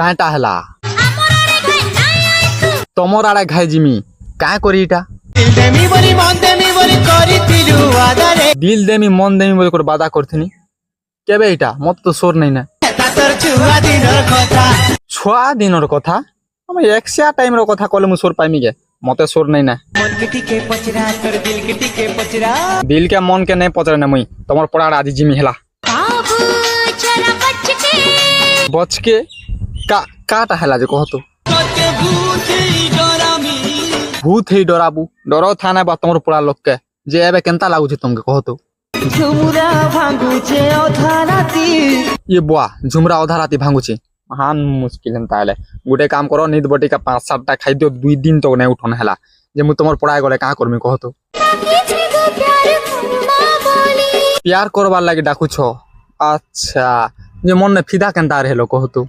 কাঁটা হেলা তোমার আড়ে ঘাই জিমি কাঁ করি এটা দিল দেমি মন দেমি বলে করে বাদা করথিনি কেবে এটা মত তো সোর নাই না ছুয়া দিনর কথা আমি একশা টাইমর কথা কলে মু সোর পাইমি গে মতে সোর নাই না দিল কে মন কে নাই পচরে না মুই তোমার পড়ার আজি জিমি হেলা বচকে কাটা হেলা যে কহতো ভূত হেই ডরাবু ডর থা না বা তোমার পড়া লোককে যে এবে কেনতা লাগুছে তোমাকে কহতো ইয়ে বুয়া ঝুমরা অধা রাতি ভাঙুছি মহান মুশকিল হেন তাহলে গোটে কাম করো নিদ বটিকা 5-7টা খাই দিও 2 দিন তো নাই উঠন হেলা যে মু তোমার পড়ায় গলে কাঁ করমি কহতো প্যার করবার লাগি ডাকুছ আচ্ছা যে মন ফিদা কেনতা আর হেলো কহতো